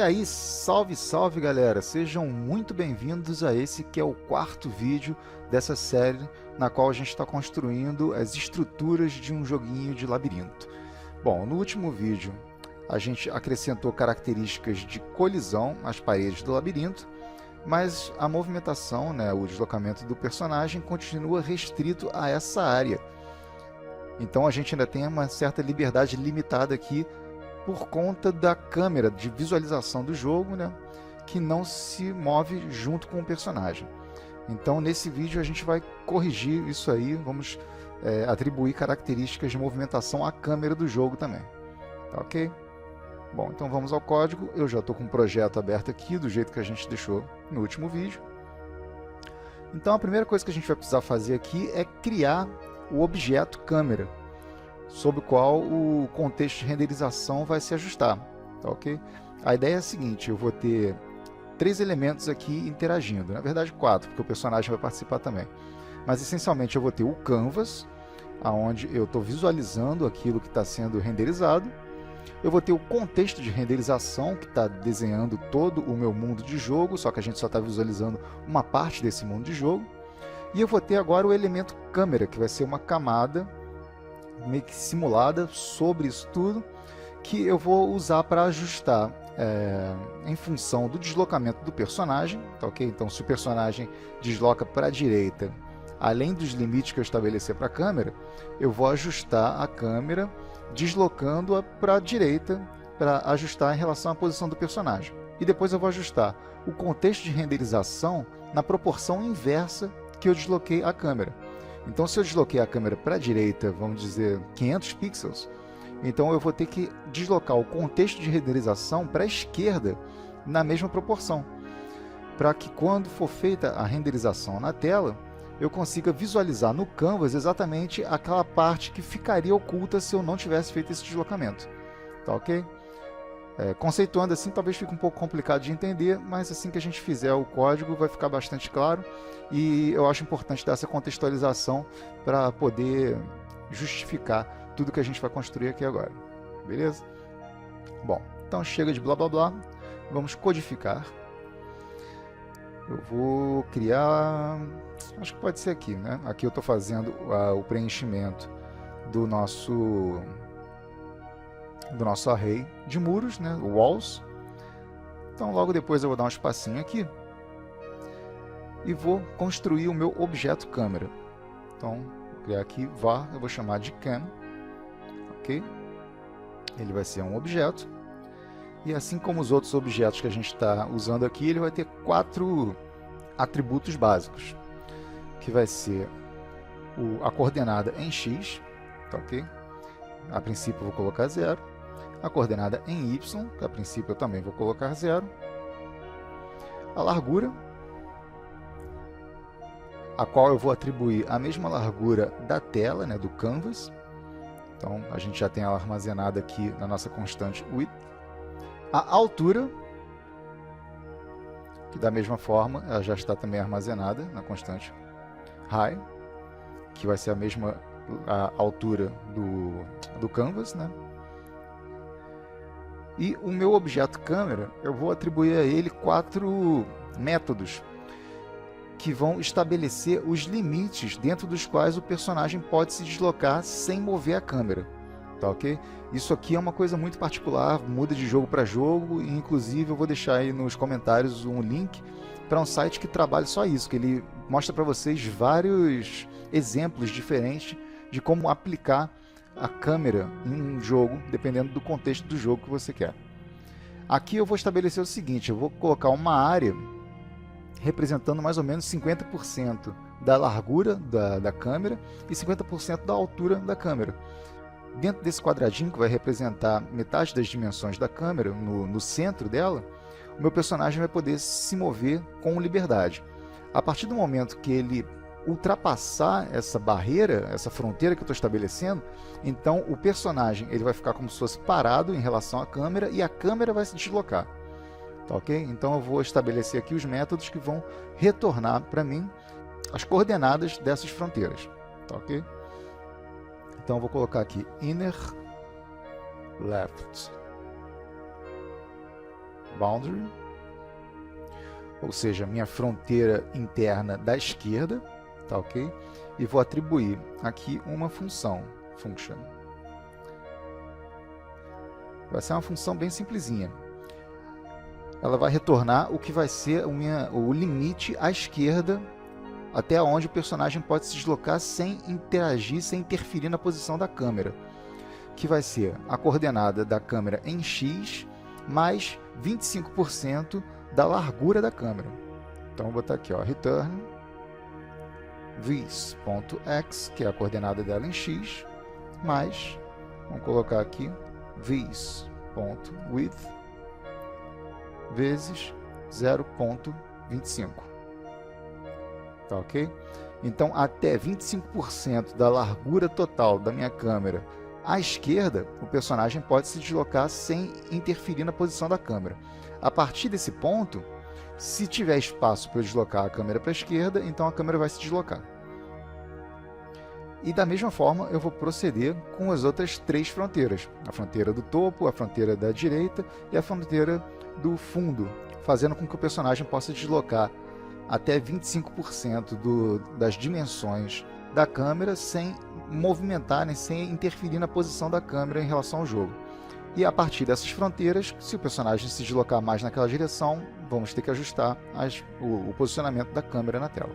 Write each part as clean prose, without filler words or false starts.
aí, salve, salve galera! Sejam muito bem-vindos a esse que é o quarto vídeo dessa série na qual a gente está construindo as estruturas de um joguinho de labirinto. Bom, no último vídeo a gente acrescentou características de colisão às paredes do labirinto, mas a movimentação, o deslocamento do personagem continua restrito a essa área. Então a gente ainda tem uma certa liberdade limitada aqui por conta da câmera de visualização do jogo, que não se move junto com o personagem. Então nesse vídeo a gente vai corrigir isso aí, vamos atribuir características de movimentação à câmera do jogo também. Tá ok? Bom, então vamos ao código. Eu já estou com o projeto aberto aqui, do jeito que a gente deixou no último vídeo. Então a primeira coisa que a gente vai precisar fazer aqui é criar o objeto câmera, sobre o qual o contexto de renderização vai se ajustar. Tá ok? A ideia é a seguinte: eu vou ter 3 elementos aqui interagindo, na verdade 4, porque o personagem vai participar também. Mas essencialmente eu vou ter o canvas, onde eu estou visualizando aquilo que está sendo renderizado. Eu vou ter o contexto de renderização, que está desenhando todo o meu mundo de jogo, só que a gente só está visualizando uma parte desse mundo de jogo. E eu vou ter agora o elemento câmera, que vai ser uma camada meio que simulada sobre isso tudo, que eu vou usar para ajustar em função do deslocamento do personagem. Tá ok? Então, se o personagem desloca para a direita, além dos limites que eu estabelecer para a câmera, eu vou ajustar a câmera deslocando-a para a direita para ajustar em relação à posição do personagem. E depois eu vou ajustar o contexto de renderização na proporção inversa que eu desloquei a câmera. Então, se eu desloquei a câmera para a direita, vamos dizer 500 pixels, então eu vou ter que deslocar o contexto de renderização para a esquerda na mesma proporção, para que quando for feita a renderização na tela, eu consiga visualizar no canvas exatamente aquela parte que ficaria oculta se eu não tivesse feito esse deslocamento. Tá ok? Conceituando assim, talvez fique um pouco complicado de entender, mas assim que a gente fizer o código vai ficar bastante claro, e eu acho importante dar essa contextualização para poder justificar tudo que a gente vai construir aqui agora. Beleza? Bom, então chega de blá blá blá, vamos codificar. Eu vou criar, acho que pode ser aqui, Aqui eu estou fazendo o preenchimento do nosso array de muros, o walls. Então logo depois eu vou dar um espacinho aqui e vou construir o meu objeto câmera. Então vou criar aqui var, eu vou chamar de cam, ok? Ele vai ser um objeto, e assim como os outros objetos que a gente está usando aqui, ele vai ter 4 atributos básicos, que vai ser a coordenada em x, tá ok? A princípio eu vou colocar 0. A coordenada em y, que a princípio eu também vou colocar 0. A largura, a qual eu vou atribuir a mesma largura da tela, do canvas. Então a gente já tem ela armazenada aqui na nossa constante width. A altura, que da mesma forma ela já está também armazenada na constante height, que vai ser a mesma altura do canvas, E o meu objeto câmera, eu vou atribuir a ele 4 métodos que vão estabelecer os limites dentro dos quais o personagem pode se deslocar sem mover a câmera. Tá ok? Isso aqui é uma coisa muito particular, muda de jogo para jogo, e inclusive eu vou deixar aí nos comentários um link para um site que trabalha só isso, que ele mostra para vocês vários exemplos diferentes de como aplicar a câmera em um jogo, dependendo do contexto do jogo que você quer. Aqui eu vou estabelecer o seguinte: eu vou colocar uma área representando mais ou menos 50% da largura da câmera e 50% da altura da câmera. Dentro desse quadradinho, que vai representar metade das dimensões da câmera, no centro dela, o meu personagem vai poder se mover com liberdade. A partir do momento que ele ultrapassar essa barreira, essa fronteira que eu estou estabelecendo, então o personagem ele vai ficar como se fosse parado em relação à câmera, e a câmera vai se deslocar. Tá ok? Então eu vou estabelecer aqui os métodos que vão retornar para mim as coordenadas dessas fronteiras. Tá ok? Então eu vou colocar aqui inner left boundary, ou seja, minha fronteira interna da esquerda, tá ok? E vou atribuir aqui uma função, function. Vai ser uma função bem simplesinha. Ela vai retornar o que vai ser o limite à esquerda até onde o personagem pode se deslocar sem interagir, sem interferir na posição da câmera, que vai ser a coordenada da câmera em x mais 25% da largura da câmera. Então, vou botar aqui, ó, return vis.x, que é a coordenada dela em x, mais, vamos colocar aqui, vis.width vezes 0.25. Tá ok? Então, até 25% da largura total da minha câmera à esquerda, o personagem pode se deslocar sem interferir na posição da câmera. A partir desse ponto, se tiver espaço para eu deslocar a câmera para a esquerda, então a câmera vai se deslocar. E da mesma forma, eu vou proceder com as outras três fronteiras. A fronteira do topo, a fronteira da direita e a fronteira do fundo, fazendo com que o personagem possa deslocar até 25% das dimensões da câmera sem movimentar, nem sem interferir na posição da câmera em relação ao jogo. E a partir dessas fronteiras, se o personagem se deslocar mais naquela direção, vamos ter que ajustar o posicionamento da câmera na tela.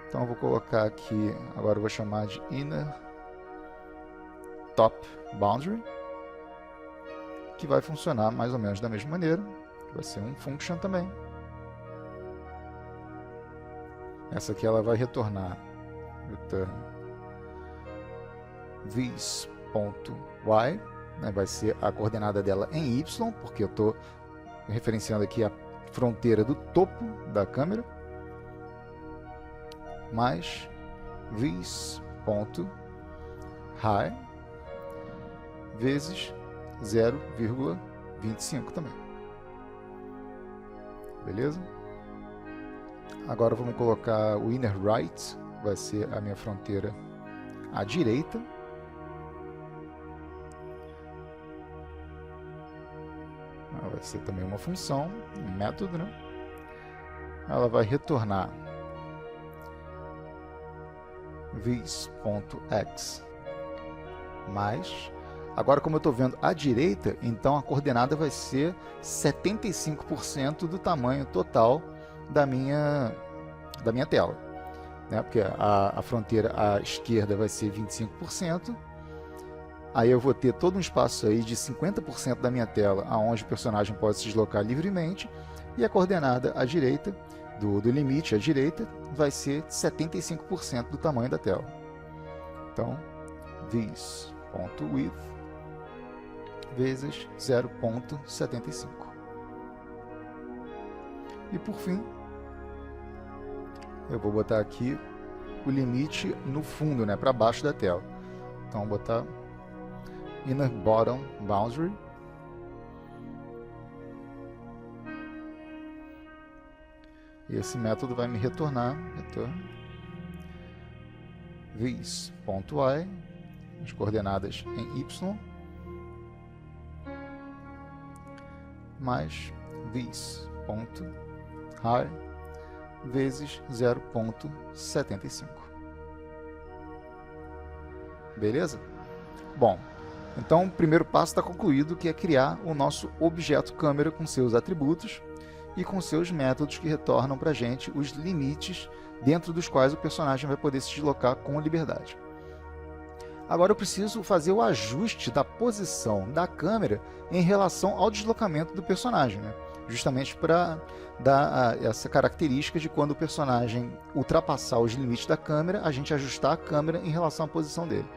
Então eu vou colocar aqui, agora eu vou chamar de inner top boundary, que vai funcionar mais ou menos da mesma maneira, vai ser um function também. Essa aqui ela vai retornar return vis.y, né, vai ser a coordenada dela em y, porque eu estou referenciando aqui a fronteira do topo da câmera, mais vis.high vezes 0,25 também. Beleza? Agora vamos colocar o inner right, vai ser a minha fronteira à direita. Vai ser também uma função, um método, né? Ela vai retornar vis.x mais. Agora, como eu estou vendo à direita, então a coordenada vai ser 75% do tamanho total da minha tela, né? Porque a fronteira à esquerda vai ser 25%, aí eu vou ter todo um espaço aí de 50% da minha tela onde o personagem pode se deslocar livremente, e a coordenada à direita, do limite à direita, vai ser 75% do tamanho da tela. Então, vis.width vezes 0.75. E por fim, eu vou botar aqui o limite no fundo, né, para baixo da tela. Então, vou botar inner bottom boundary e esse método vai me retornar vis.y, as coordenadas em y, mais vis.high vezes 0.75. Beleza? Bom, então o primeiro passo está concluído, que é criar o nosso objeto câmera com seus atributos e com seus métodos que retornam para a gente os limites dentro dos quais o personagem vai poder se deslocar com liberdade. Agora eu preciso fazer o ajuste da posição da câmera em relação ao deslocamento do personagem, né? Justamente para dar essa característica de quando o personagem ultrapassar os limites da câmera, a gente ajustar a câmera em relação à posição dele.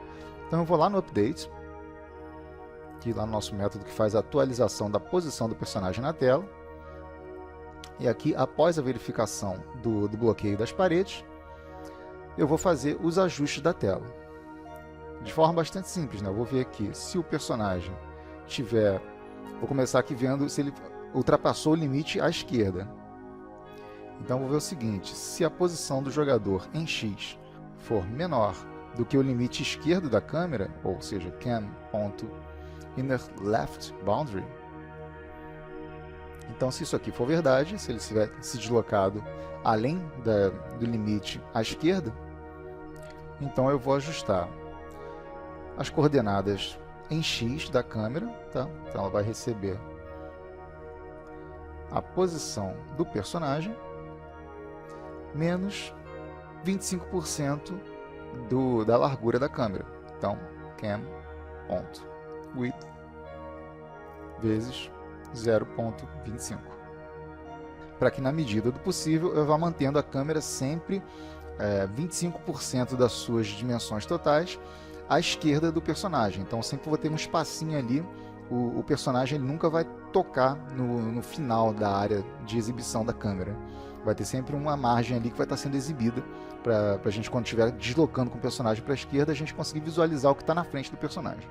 Então eu vou lá no update, aqui lá no nosso método que faz a atualização da posição do personagem na tela, e aqui após a verificação do bloqueio das paredes, eu vou fazer os ajustes da tela. De forma bastante simples, né? Eu vou ver aqui se o personagem tiver... Vou começar aqui vendo se ele ultrapassou o limite à esquerda. Então vou ver o seguinte, se a posição do jogador em X for menor do que o limite esquerdo da câmera, ou seja, cam.innerLeftBoundary, Então, se isso aqui for verdade, se ele estiver se deslocado além do limite à esquerda, então eu vou ajustar as coordenadas em X da câmera, tá? Então ela vai receber a posição do personagem menos 25% da largura da câmera. Então, cam.width vezes 0.25. Para que, na medida do possível, eu vá mantendo a câmera sempre 25% das suas dimensões totais à esquerda do personagem. Então, sempre vou ter um espacinho ali. O personagem ele nunca vai tocar no final da área de exibição da câmera. Vai ter sempre uma margem ali que vai estar sendo exibida para a gente, quando estiver deslocando com o personagem para a esquerda, a gente conseguir visualizar o que está na frente do personagem.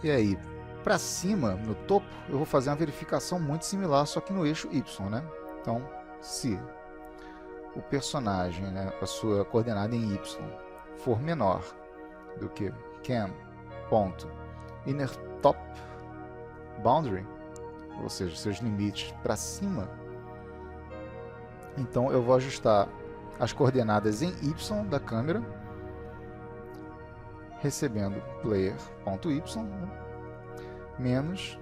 E aí, para cima, no topo, eu vou fazer uma verificação muito similar, só que no eixo Y, né? Então, se o personagem, né, a sua coordenada em Y, for menor do que cam.innerTopBoundary, ou seja, seus limites para cima, então eu vou ajustar as coordenadas em Y da câmera, recebendo player.y, né, menos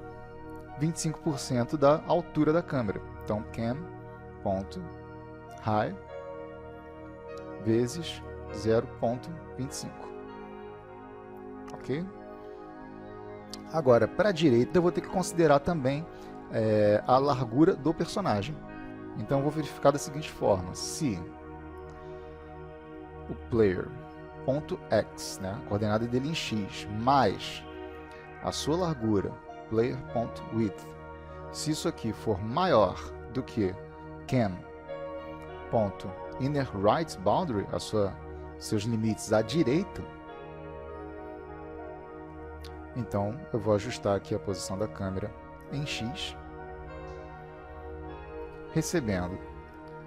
25% da altura da câmera. Então, cam.high vezes 0.25. Ok? Agora, para a direita, eu vou ter que considerar também a largura do personagem. Então, eu vou verificar da seguinte forma. Se o player.x, né, a coordenada dele em x, mais a sua largura, player.width, se isso aqui for maior do que cam.innerRightBoundary, seus limites à direita, então eu vou ajustar aqui a posição da câmera em x, recebendo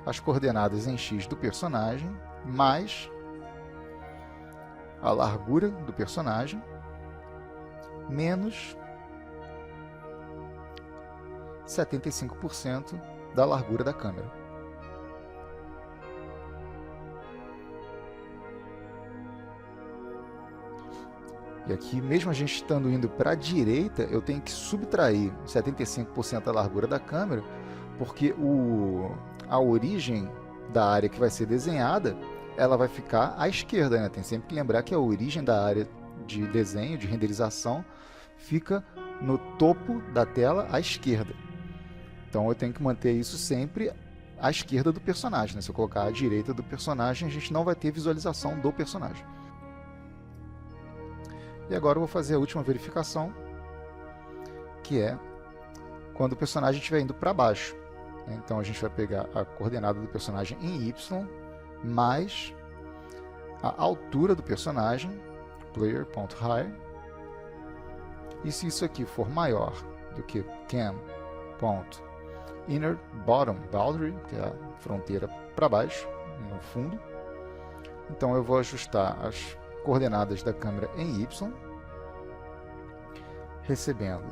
as coordenadas em x do personagem, mais a largura do personagem, menos 75% da largura da câmera. E aqui, mesmo a gente estando indo para a direita, eu tenho que subtrair 75% da largura da câmera, porque a origem da área que vai ser desenhada, ela vai ficar à esquerda, né? Tem sempre que lembrar que a origem da área de desenho, de renderização, fica no topo da tela à esquerda. Então eu tenho que manter isso sempre à esquerda do personagem, né? Se eu colocar à direita do personagem, a gente não vai ter visualização do personagem. E agora eu vou fazer a última verificação, que é quando o personagem estiver indo para baixo. Então a gente vai pegar a coordenada do personagem em Y, mais a altura do personagem, player.high, e se isso aqui for maior do que cam.innerBottomBoundary, que é a fronteira para baixo, no fundo, então eu vou ajustar as coordenadas da câmera em Y, recebendo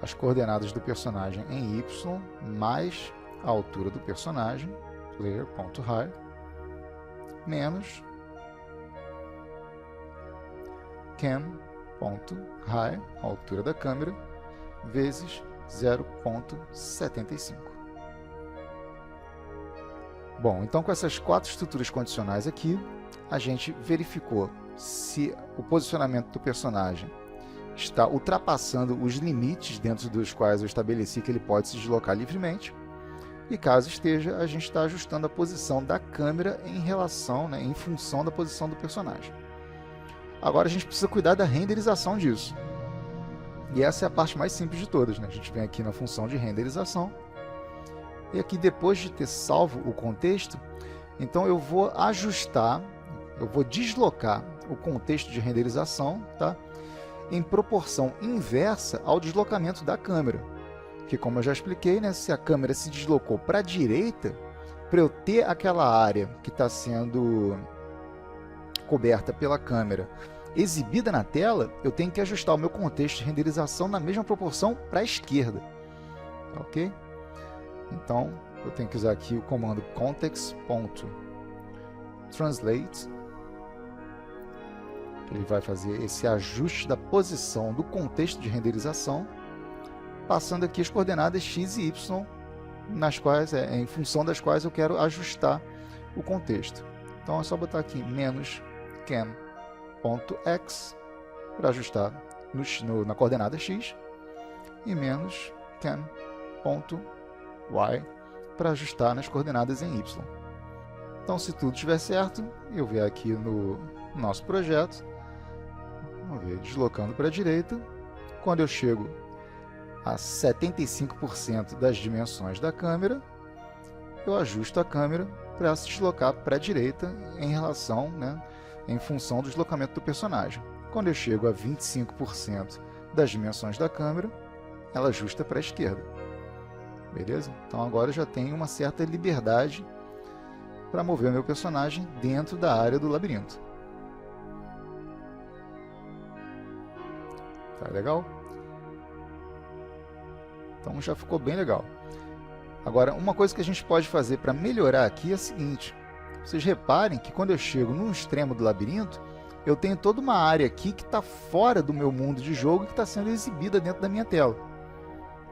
as coordenadas do personagem em Y, mais a altura do personagem, player.high, menos cam.high, a altura da câmera, vezes 0.75. Bom, então com essas 4 estruturas condicionais aqui, a gente verificou se o posicionamento do personagem está ultrapassando os limites dentro dos quais eu estabeleci que ele pode se deslocar livremente. E caso esteja, a gente está ajustando a posição da câmera em relação, né, em função da posição do personagem. Agora a gente precisa cuidar da renderização disso. E essa é a parte mais simples de todas, né? A gente vem aqui na função de renderização. E aqui, depois de ter salvo o contexto, então eu vou ajustar, eu vou deslocar o contexto de renderização, tá, em proporção inversa ao deslocamento da câmera. Que, como eu já expliquei, né, se a câmera se deslocou para a direita, para eu ter aquela área que está sendo coberta pela câmera exibida na tela, eu tenho que ajustar o meu contexto de renderização na mesma proporção para a esquerda. ok? Então, eu tenho que usar aqui o comando context.translate. Ele vai fazer esse ajuste da posição do contexto de renderização, passando aqui as coordenadas x e y, nas quais, em função das quais eu quero ajustar o contexto. Então é só botar aqui -cam.x para ajustar na coordenada x e -cam.y para ajustar nas coordenadas em y. Então, se tudo estiver certo, eu vier aqui no nosso projeto, vamos ver, deslocando para a direita, quando eu chego a 75% das dimensões da câmera, eu ajusto a câmera para se deslocar para a direita em relação, em função do deslocamento do personagem. Quando eu chego a 25% das dimensões da câmera, ela ajusta para a esquerda. Beleza? Então agora eu já tenho uma certa liberdade para mover o meu personagem dentro da área do labirinto. Tá legal? Então já ficou bem legal. Agora, uma coisa que a gente pode fazer para melhorar aqui é a seguinte. Vocês reparem que quando eu chego no extremo do labirinto, eu tenho toda uma área aqui que está fora do meu mundo de jogo e que está sendo exibida dentro da minha tela.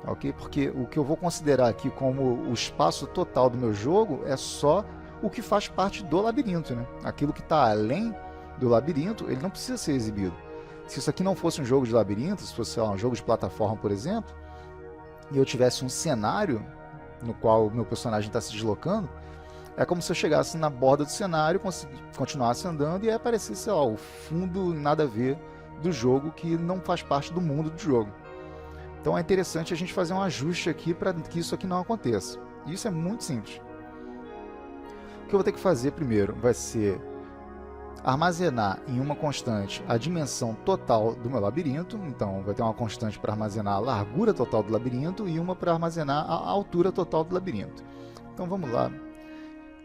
Ok? Porque o que eu vou considerar aqui como o espaço total do meu jogo é só o que faz parte do labirinto, né? Aquilo que está além do labirinto, ele não precisa ser exibido. Se isso aqui não fosse um jogo de labirinto, se fosse, sei lá, um jogo de plataforma, por exemplo, e eu tivesse um cenário no qual o meu personagem está se deslocando, é como se eu chegasse na borda do cenário, continuasse andando e aí aparecesse, sei lá, o fundo nada a ver do jogo que não faz parte do mundo do jogo. Então é interessante a gente fazer um ajuste aqui para que isso aqui não aconteça. E isso é muito simples. O que eu vou ter que fazer primeiro vai ser armazenar em uma constante a dimensão total do meu labirinto. Então vai ter uma constante para armazenar a largura total do labirinto e uma para armazenar a altura total do labirinto. Então vamos lá,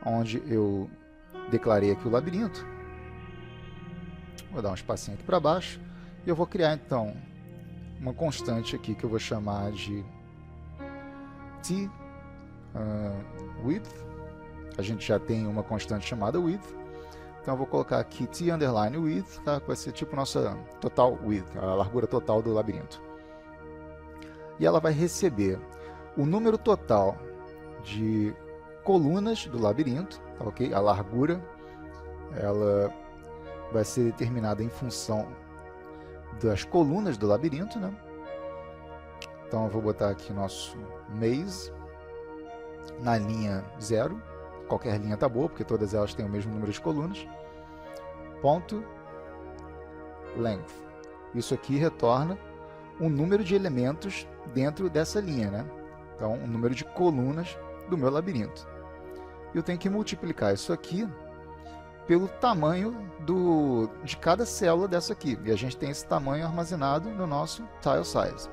onde eu declarei aqui o labirinto. Vou dar um espacinho aqui para baixo e eu vou criar então uma constante aqui que eu vou chamar de t width. A gente já tem uma constante chamada width, então eu vou colocar aqui t underline width, tá? Vai ser tipo nossa total width, a largura total do labirinto. E ela vai receber o número total de colunas do labirinto, tá, ok? A largura ela vai ser determinada em função das colunas do labirinto, né? Então eu vou botar aqui nosso maze na linha 0, qualquer linha tá boa, porque todas elas têm o mesmo número de colunas. Ponto length. Isso aqui retorna um número de elementos dentro dessa linha, né? Então, o número de colunas do meu labirinto. Eu tenho que multiplicar isso aqui pelo tamanho de cada célula dessa aqui. E a gente tem esse tamanho armazenado no nosso tile size.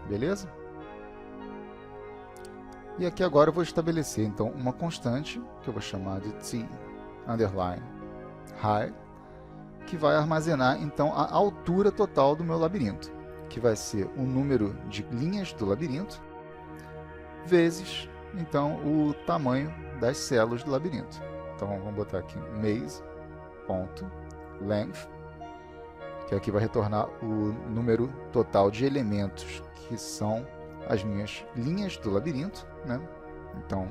Beleza? E aqui agora eu vou estabelecer então uma constante, que eu vou chamar de t underline height, que vai armazenar então a altura total do meu labirinto, que vai ser o número de linhas do labirinto, vezes então o tamanho das células do labirinto. Então vamos botar aqui maze.length, que aqui vai retornar o número total de elementos que são as minhas linhas do labirinto, né? Então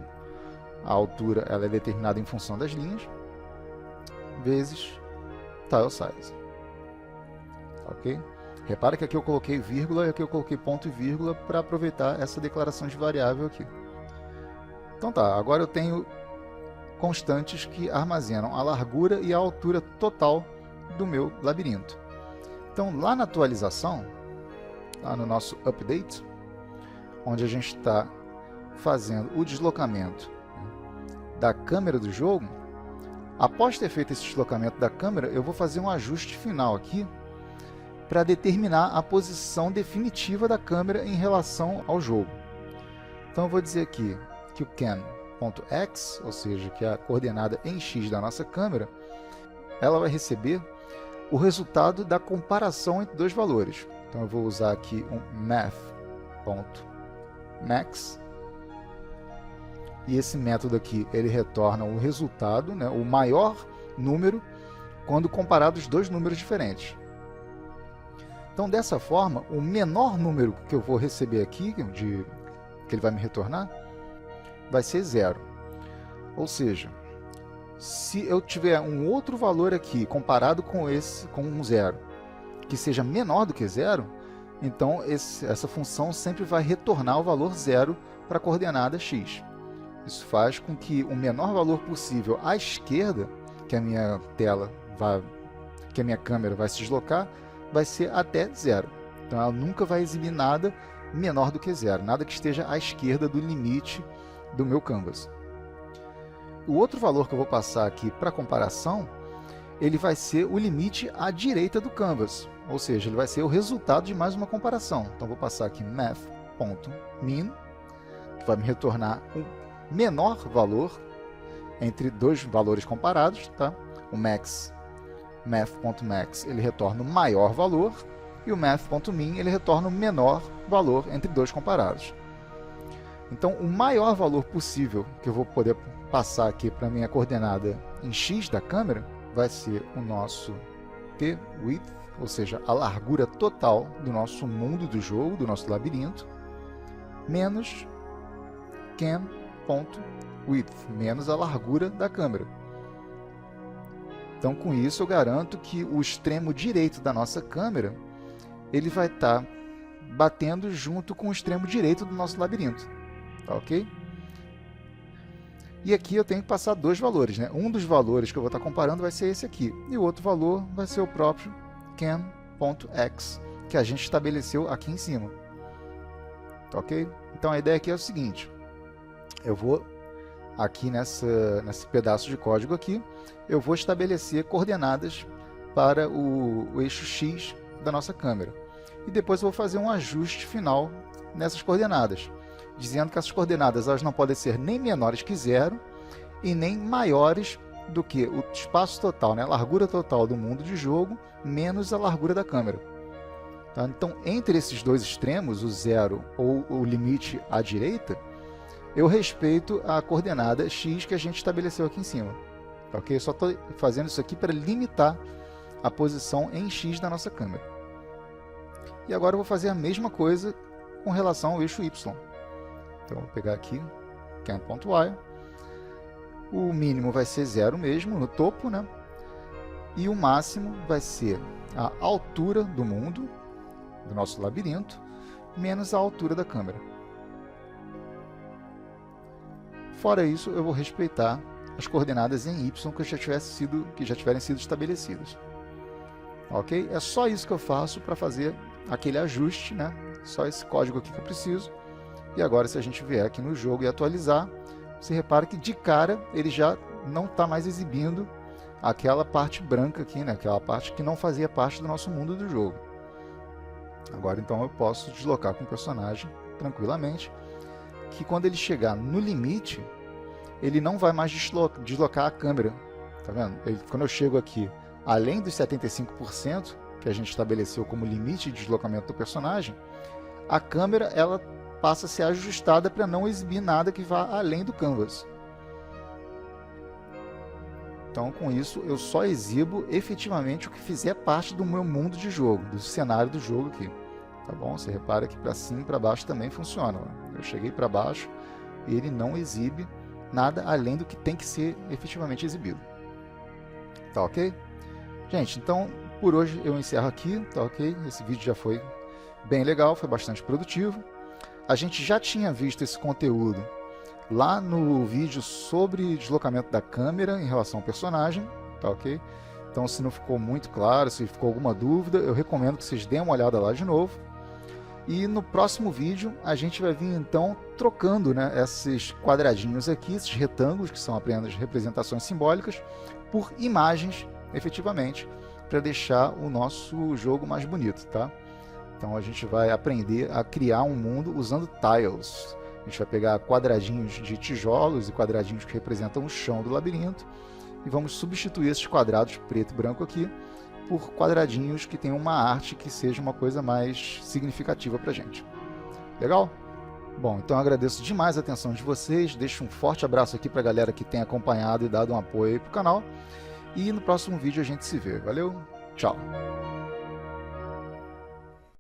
a altura ela é determinada em função das linhas, vezes tile size. Ok? Repara que aqui eu coloquei vírgula e aqui eu coloquei ponto e vírgula para aproveitar essa declaração de variável aqui. Então tá, agora eu tenho constantes que armazenam a largura e a altura total do meu labirinto. Então lá na atualização, lá no nosso update, onde a gente está fazendo o deslocamento da câmera do jogo, após ter feito esse deslocamento da câmera, eu vou fazer um ajuste final aqui para determinar a posição definitiva da câmera em relação ao jogo. Então eu vou dizer aqui que o cam.x, ou seja, que é a coordenada em x da nossa câmera, ela vai receber o resultado da comparação entre dois valores. Então eu vou usar aqui um math. max. E esse método aqui, ele retorna o resultado, né, o maior número, quando comparado os dois números diferentes. Então, dessa forma, o menor número que eu vou receber aqui, que ele vai me retornar, vai ser 0. Ou seja, se eu tiver um outro valor aqui, comparado com um 0, que seja menor do que 0, então essa função sempre vai retornar o valor 0 para a coordenada x. Isso faz com que o menor valor possível à esquerda, que a minha que a minha câmera vai se deslocar, vai ser até 0. Então ela nunca vai exibir nada menor do que 0, nada que esteja à esquerda do limite do meu canvas. O outro valor que eu vou passar aqui para comparação, ele vai ser o limite à direita do canvas, ou seja, ele vai ser o resultado de mais uma comparação. Então vou passar aqui math.min, que vai me retornar o menor valor entre dois valores comparados, tá? O math.max ele retorna o maior valor e o math.min ele retorna o menor valor entre dois comparados. Então, o maior valor possível que eu vou poder passar aqui para a minha coordenada em x da câmera vai ser o nosso t-width, ou seja, a largura total do nosso mundo do jogo, do nosso labirinto, menos cam.width, menos a largura da câmera. Então, com isso, eu garanto que o extremo direito da nossa câmera ele vai estar batendo junto com o extremo direito do nosso labirinto. Tá ok? E aqui eu tenho que passar dois valores, né? Um dos valores que eu vou estar comparando vai ser esse aqui, e o outro valor vai ser o próprio cam.x, que a gente estabeleceu aqui em cima. Tá ok? Então a ideia aqui é o seguinte: eu vou aqui nesse pedaço de código aqui, eu vou estabelecer coordenadas para o eixo x da nossa câmera. E depois eu vou fazer um ajuste final nessas coordenadas, dizendo que essas coordenadas elas não podem ser nem menores que 0 e nem maiores do que o espaço total, né, a largura total do mundo de jogo, menos a largura da câmera. Tá? Então, entre esses dois extremos, o 0 ou o limite à direita, eu respeito a coordenada x que a gente estabeleceu aqui em cima. Tá, ok? Eu só estou fazendo isso aqui para limitar a posição em x da nossa câmera. E agora eu vou fazer a mesma coisa com relação ao eixo y. Então, vou pegar aqui cam.y. O mínimo vai ser 0 mesmo, no topo, né? E o máximo vai ser a altura do mundo, do nosso labirinto, menos a altura da câmera. Fora isso, eu vou respeitar as coordenadas em y que já tiverem sido estabelecidas. Ok? É só isso que eu faço para fazer aquele ajuste, né? Só esse código aqui que eu preciso. E agora, se a gente vier aqui no jogo e atualizar, você repara que de cara ele já não está mais exibindo aquela parte branca aqui, né? Aquela parte que não fazia parte do nosso mundo do jogo. Agora, então, eu posso deslocar com o personagem tranquilamente, que quando ele chegar no limite, ele não vai mais deslocar a câmera. Tá vendo? Quando eu chego aqui, além dos 75%, que a gente estabeleceu como limite de deslocamento do personagem, a câmera ela passa a ser ajustada para não exibir nada que vá além do canvas. Então, com isso, eu só exibo efetivamente o que fizer parte do meu mundo de jogo, do cenário do jogo aqui. Tá bom? Você repara que para cima e para baixo também funciona. Eu cheguei para baixo e ele não exibe nada além do que tem que ser efetivamente exibido. Tá ok? Gente, então por hoje eu encerro aqui, tá ok? Esse vídeo já foi bem legal, foi bastante produtivo. A gente já tinha visto esse conteúdo lá no vídeo sobre deslocamento da câmera em relação ao personagem, tá ok? Então, se não ficou muito claro, se ficou alguma dúvida, eu recomendo que vocês deem uma olhada lá de novo. E no próximo vídeo a gente vai vir então trocando, né, esses quadradinhos aqui, esses retângulos que são apenas representações simbólicas, por imagens efetivamente, para deixar o nosso jogo mais bonito, tá? Então a gente vai aprender a criar um mundo usando tiles. A gente vai pegar quadradinhos de tijolos e quadradinhos que representam o chão do labirinto e vamos substituir esses quadrados preto e branco aqui por quadradinhos que tenham uma arte que seja uma coisa mais significativa para a gente. Legal? Bom, então eu agradeço demais a atenção de vocês, deixo um forte abraço aqui para a galera que tem acompanhado e dado um apoio aí pro canal, e no próximo vídeo a gente se vê. Valeu, tchau!